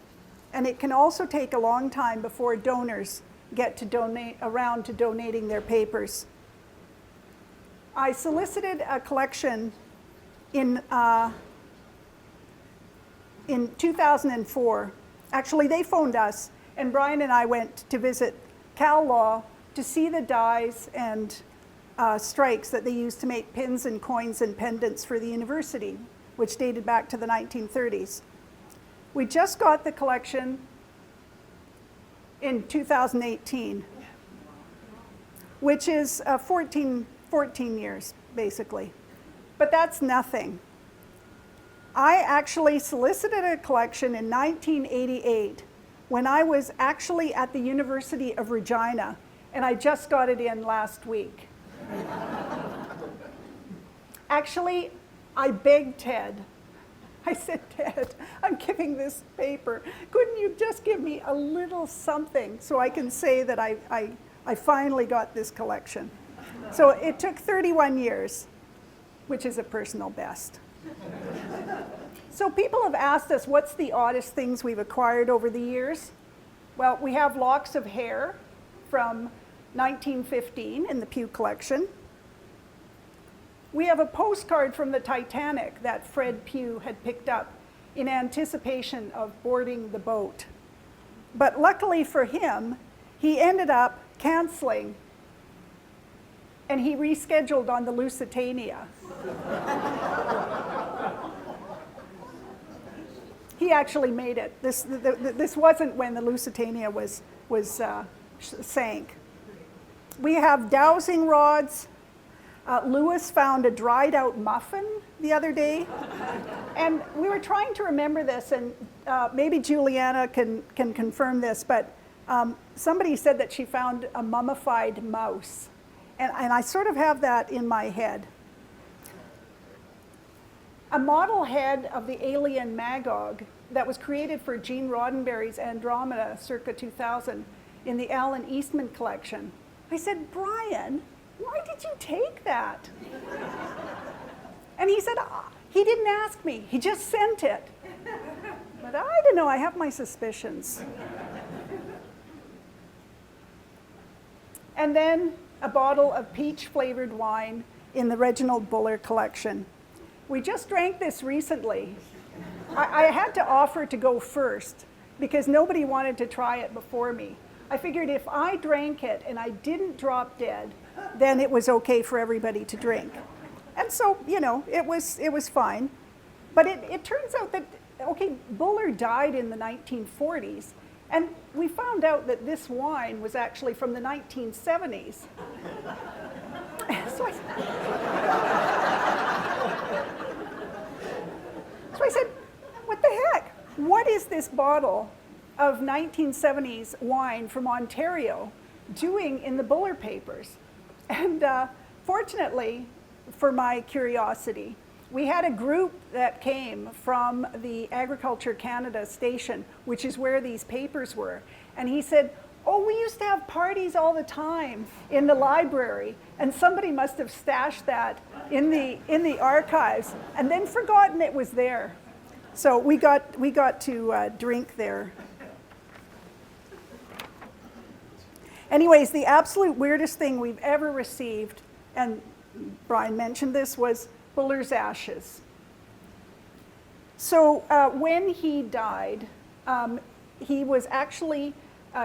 C: and it can also take a long time before donors get around to donating their papers. I solicited a collection in 2004. Actually, they phoned us, and Brian and I went to visit Cal Law to see the dies and strikes that they used to make pins and coins and pendants for the university, which dated back to the 1930s. We just got the collection in 2018, which is 14 years, basically. But that's nothing. I actually solicited a collection in 1988 when I was actually at the University of Regina, and I just got it in last week. Actually, I begged Ted. I said, Ted, I'm giving this paper. Couldn't you just give me a little something so I can say that I finally got this collection? So it took 31 years, which is a personal best. So people have asked us, what's the oddest things we've acquired over the years? Well, we have locks of hair from 1915 in the Pew collection. We have a postcard from the Titanic that Fred Pugh had picked up in anticipation of boarding the boat. But luckily for him, he ended up canceling, and he rescheduled on the Lusitania. He actually made it. This wasn't when the Lusitania was sank. We have dowsing rods. Lewis found a dried out muffin the other day. And we were trying to remember this, and maybe Juliana can confirm this, but somebody said that she found a mummified mouse. And I sort of have that in my head. A model head of the alien Magog that was created for Gene Roddenberry's Andromeda circa 2000 in the Alan Eastman collection. I said, Brian, why did you take that? And he said, he didn't ask me, he just sent it. But I don't know, I have my suspicions. And then a bottle of peach-flavored wine in the Reginald Buller collection. We just drank this recently. I had to offer to go first because nobody wanted to try it before me. I figured if I drank it and I didn't drop dead, then it was okay for everybody to drink. And so, you know, it was fine. But it turns out that, okay, Buller died in the 1940s, and we found out that this wine was actually from the 1970s. So I said, what the heck? What is this bottle of 1970s wine from Ontario doing in the Buller papers? And fortunately, for my curiosity, we had a group that came from the Agriculture Canada station, which is where these papers were. And he said, oh, we used to have parties all the time in the library, and somebody must have stashed that in the archives and then forgotten it was there. So we got to drink there. Anyways, the absolute weirdest thing we've ever received, and Brian mentioned this, was Buller's ashes. So when he died, he was actually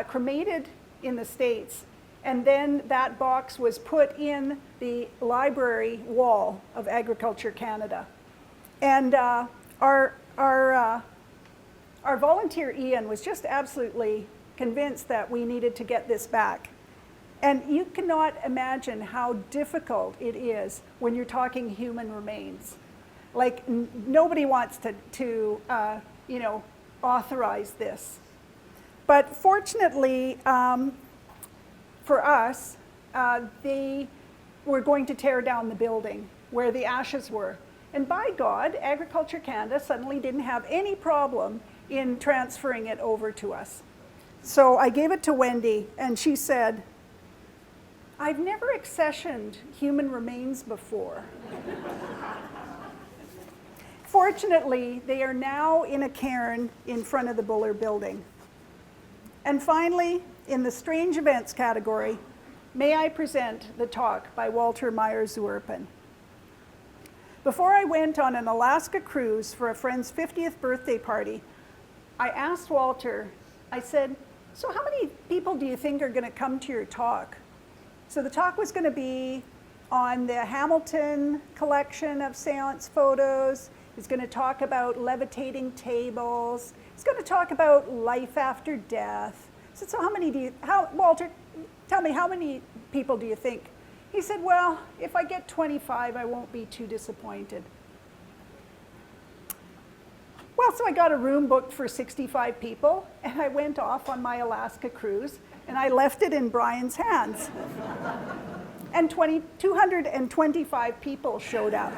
C: cremated in the States, and then that box was put in the library wall of Agriculture Canada. And our volunteer Ian was just absolutely convinced that we needed to get this back. And you cannot imagine how difficult it is when you're talking human remains. Like, nobody wants to authorize this. But fortunately, for us, they were going to tear down the building where the ashes were. And by God, Agriculture Canada suddenly didn't have any problem in transferring it over to us. So I gave it to Wendy, and she said, I've never accessioned human remains before. Fortunately, they are now in a cairn in front of the Buller building. And finally, in the strange events category, may I present the talk by Walter Meyer-Zuerpen. Before I went on an Alaska cruise for a friend's 50th birthday party, I asked Walter, I said, so how many people do you think are going to come to your talk? So the talk was going to be on the Hamilton collection of seance photos. It's going to talk about levitating tables. It's going to talk about life after death. I said, so Walter, tell me, how many people do you think? He said, well, if I get 25, I won't be too disappointed. Well, so I got a room booked for 65 people, and I went off on my Alaska cruise, and I left it in Brian's hands. And 225 people showed up.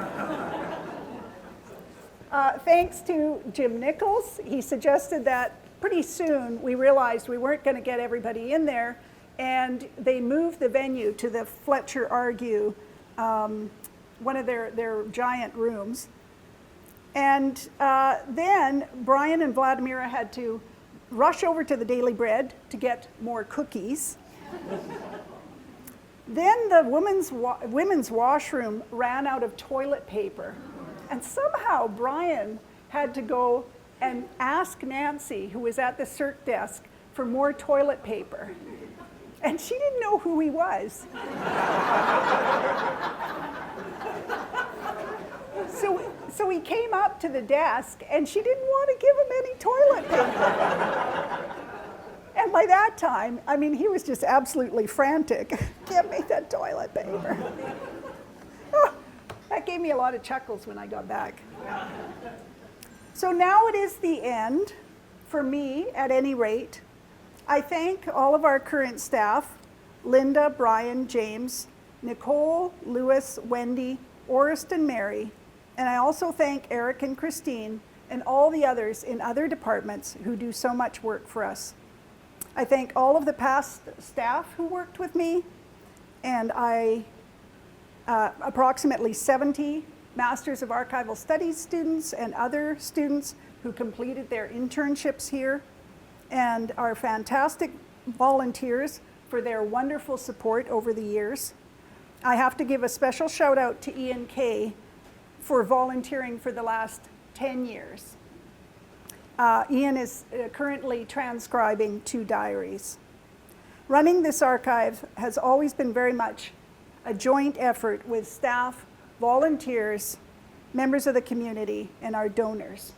C: Thanks to Jim Nichols, he suggested that pretty soon we realized we weren't going to get everybody in there, and they moved the venue to the Fletcher Argue, one of their giant rooms. And then Brian and Vladimira had to rush over to the Daily Bread to get more cookies. Then the women's washroom ran out of toilet paper. And somehow Brian had to go and ask Nancy, who was at the CERT desk, for more toilet paper. And she didn't know who he was. So he came up to the desk, and she didn't want to give him any toilet paper. And by that time, I mean, he was just absolutely frantic. Give me the toilet paper. Oh, that gave me a lot of chuckles when I got back. So now it is the end, for me at any rate. I thank all of our current staff, Linda, Brian, James, Nicole, Louis, Wendy, Orest, and Mary, and I also thank Eric and Christine and all the others in other departments who do so much work for us. I thank all of the past staff who worked with me, and approximately 70 Masters of Archival Studies students and other students who completed their internships here, and our fantastic volunteers for their wonderful support over the years. I have to give a special shout out to Ian Kay for volunteering for the last 10 years. Ian is currently transcribing 2 diaries. Running this archive has always been very much a joint effort with staff, volunteers, members of the community, and our donors.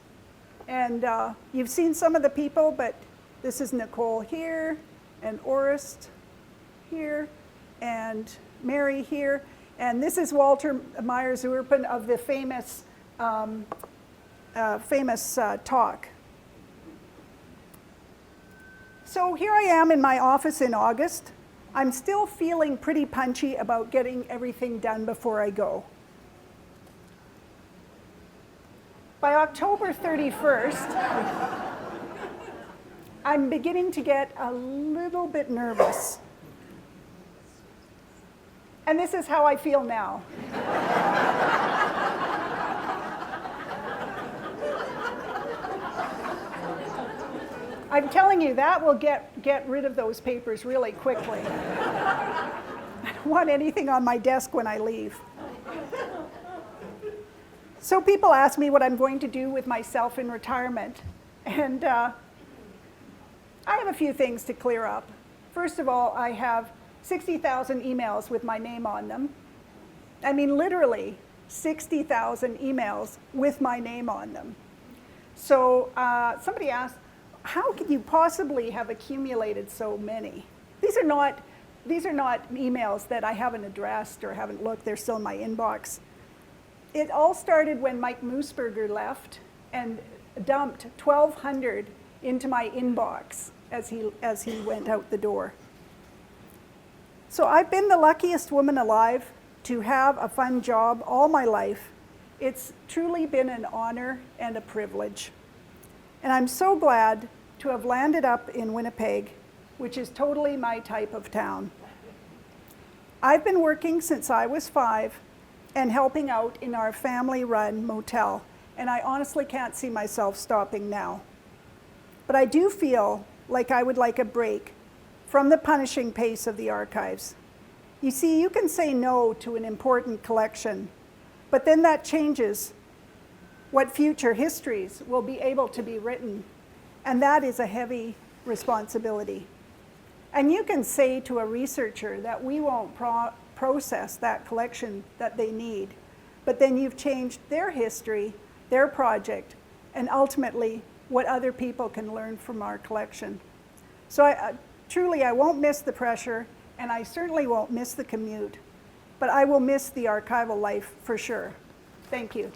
C: And you've seen some of the people, but this is Nicole here, and Orest here, and Mary here, and this is Walter Myers-Urban of the famous talk. So here I am in my office in August. I'm still feeling pretty punchy about getting everything done before I go. By October 31st, I'm beginning to get a little bit nervous. And this is how I feel now. I'm telling you, that will get rid of those papers really quickly. I don't want anything on my desk when I leave. So people ask me what I'm going to do with myself in retirement. And I have a few things to clear up. First of all, I have 60,000 emails with my name on them. I mean, literally 60,000 emails with my name on them. So somebody asked, how could you possibly have accumulated so many? These are not emails that I haven't addressed or haven't looked. They're still in my inbox. It all started when Mike Moosberger left and dumped 1,200 into my inbox as he went out the door. So I've been the luckiest woman alive to have a fun job all my life. It's truly been an honor and a privilege. And I'm so glad to have landed up in Winnipeg, which is totally my type of town. I've been working since I was 5 and helping out in our family-run motel, and I honestly can't see myself stopping now. But I do feel like I would like a break from the punishing pace of the archives. You see, you can say no to an important collection, but then that changes what future histories will be able to be written, and that is a heavy responsibility. And you can say to a researcher that we won't process that collection that they need, but then you've changed their history, their project, and ultimately what other people can learn from our collection. So truly, I won't miss the pressure, and I certainly won't miss the commute, but I will miss the archival life for sure. Thank you.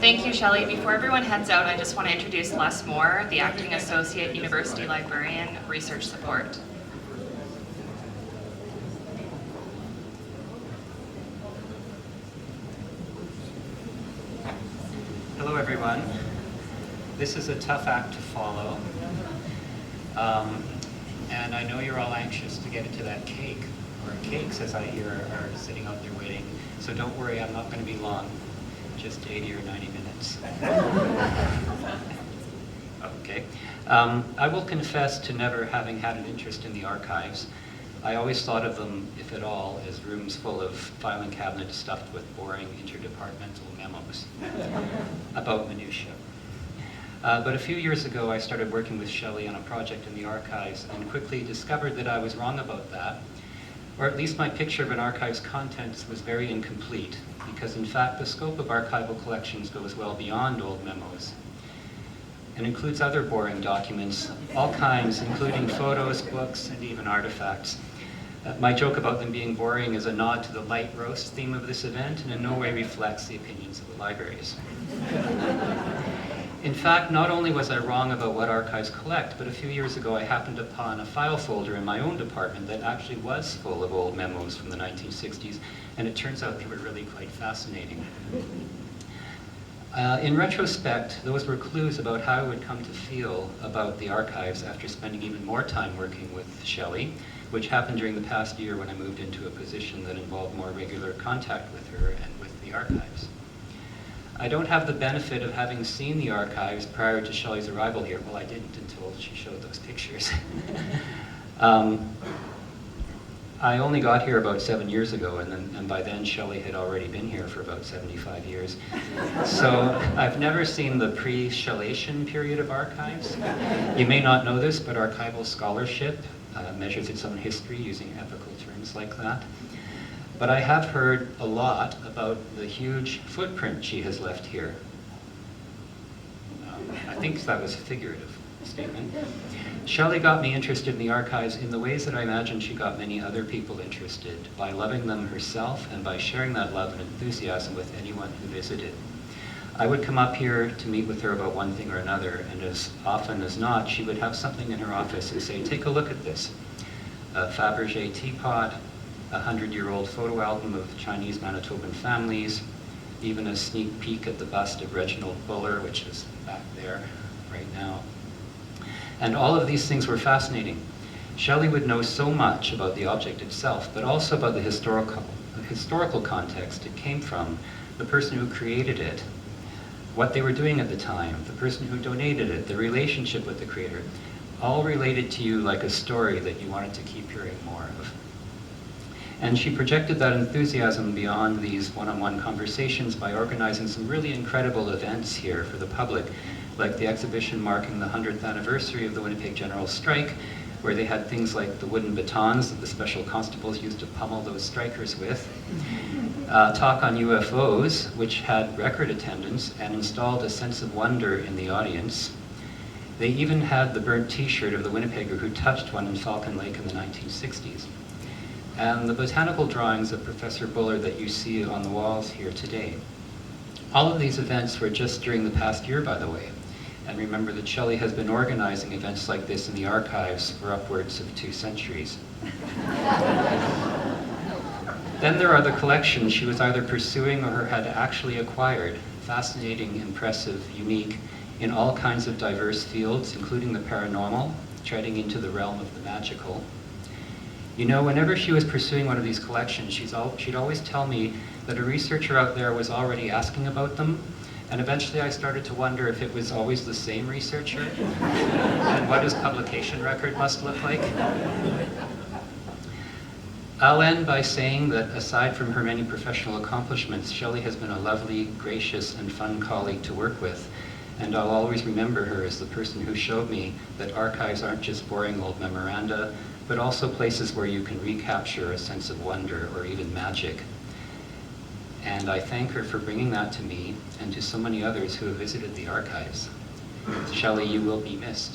A: Thank you, Shelley. Before everyone heads out, I just want to introduce Les Moore, the Acting Associate University Librarian, Research Support.
D: Hello, everyone. This is a tough act to follow. And I know you're all anxious to get into that cake or cakes, as I hear, are sitting out there waiting. So don't worry, I'm not going to be long, just 80 or 90 minutes. Okay. I will confess to never having had an interest in the archives. I always thought of them, if at all, as rooms full of filing cabinets stuffed with boring interdepartmental memos about minutiae. But a few years ago, I started working with Shelley on a project in the archives and quickly discovered that I was wrong about that, or at least my picture of an archive's contents was very incomplete, because in fact the scope of archival collections goes well beyond old memos and includes other boring documents, all kinds, including photos, books, and even artifacts. My joke about them being boring is a nod to the light roast theme of this event and in no way reflects the opinions of the libraries. In fact, not only was I wrong about what archives collect, but a few years ago I happened upon a file folder in my own department that actually was full of old memos from the 1960s, and it turns out they were really quite fascinating. In retrospect, those were clues about how I would come to feel about the archives after spending even more time working with Shelley, which happened during the past year when I moved into a position that involved more regular contact with her and with the archives. I don't have the benefit of having seen the archives prior to Shelley's arrival here. Well, I didn't until she showed those pictures. I only got here about 7 years ago, and by then Shelley had already been here for about 75 years. So I've never seen the pre-Shellation period of archives. You may not know this, but archival scholarship measures its own history using epical terms like that. But I have heard a lot about the huge footprint she has left here. I think that was a figurative statement. Shelley got me interested in the archives in the ways that I imagine she got many other people interested, by loving them herself and by sharing that love and enthusiasm with anyone who visited. I would come up here to meet with her about one thing or another, and as often as not, she would have something in her office and say, take a look at this. A Fabergé teapot, a 100-year-old photo album of Chinese Manitoban families, even a sneak peek at the bust of Reginald Buller, which is back there right now. And all of these things were fascinating. Shelley would know so much about the object itself, but also about the historical context it came from, the person who created it, what they were doing at the time, the person who donated it, the relationship with the creator, all related to you like a story that you wanted to keep hearing more of. And she projected that enthusiasm beyond these one-on-one conversations by organizing some really incredible events here for the public, like the exhibition marking the 100th anniversary of the Winnipeg General Strike, where they had things like the wooden batons that the special constables used to pummel those strikers with, talk on UFOs, which had record attendance and installed a sense of wonder in the audience. They even had the burnt t-shirt of the Winnipegger who touched one in Falcon Lake in the 1960s. And the botanical drawings of Professor Buller that you see on the walls here today. All of these events were just during the past year, by the way. And remember that Shelley has been organizing events like this in the archives for upwards of 2 centuries. Then there are the collections she was either pursuing or had actually acquired, fascinating, impressive, unique, in all kinds of diverse fields, including the paranormal, treading into the realm of the magical. You know, whenever she was pursuing one of these collections, she'd always tell me that a researcher out there was already asking about them, and eventually I started to wonder if it was always the same researcher, and what his publication record must look like. I'll end by saying that aside from her many professional accomplishments, Shelley has been a lovely, gracious, and fun colleague to work with, and I'll always remember her as the person who showed me that archives aren't just boring old memoranda, but also places where you can recapture a sense of wonder or even magic. And I thank her for bringing that to me and to so many others who have visited the archives. Shelley, you will be missed.